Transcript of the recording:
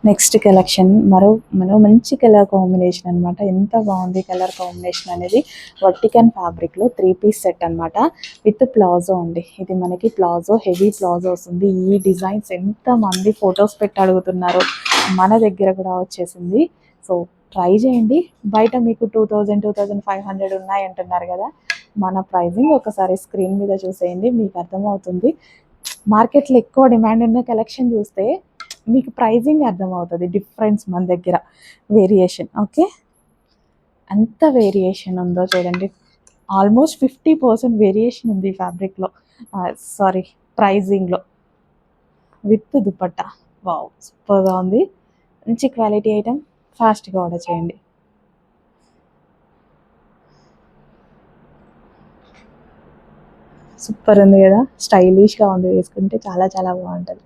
Next collection మరో మంచి colour combination అనమాట. ఎంత బాగుంది కలర్ కాంబినేషన్ అనేది. వర్టికన్ ఫ్యాబ్రిక్లో 3 పీస్ సెట్ అనమాట విత్ ప్లాజో అండి. ఇది మనకి ప్లాజో, హెవీ ప్లాజో వస్తుంది. ఈ డిజైన్స్ ఎంతమంది ఫొటోస్ పెట్టి అడుగుతున్నారు, మన దగ్గర కూడా వచ్చేసింది. సో ట్రై చేయండి. బయట మీకు 2000, 2500 ఉన్నాయి అంటున్నారు కదా, మన ప్రైజింగ్ ఒకసారి స్క్రీన్ మీద చూసేయండి, మీకు అర్థమవుతుంది. మార్కెట్లో ఎక్కువ డిమాండ్ ఉన్న కలెక్షన్ చూస్తే మీకు ప్రైజింగ్ అర్థమవుతుంది, డిఫరెన్స్ మన దగ్గర వేరియేషన్. ఓకే, అంత వేరియేషన్ ఉందో చూడండి. ఆల్మోస్ట్ 50% వేరియేషన్ ఉంది ఫ్యాబ్రిక్లో, సారీ ప్రైజింగ్లో. విత్ దుపట్టా, వావ్ సూపర్గా ఉంది. మంచి క్వాలిటీ ఐటమ్, ఫాస్ట్గా ఆర్డర్ చేయండి. సూపర్ ఉంది కదా, స్టైలిష్గా ఉంది, వేసుకుంటే చాలా చాలా బాగుంటుంది.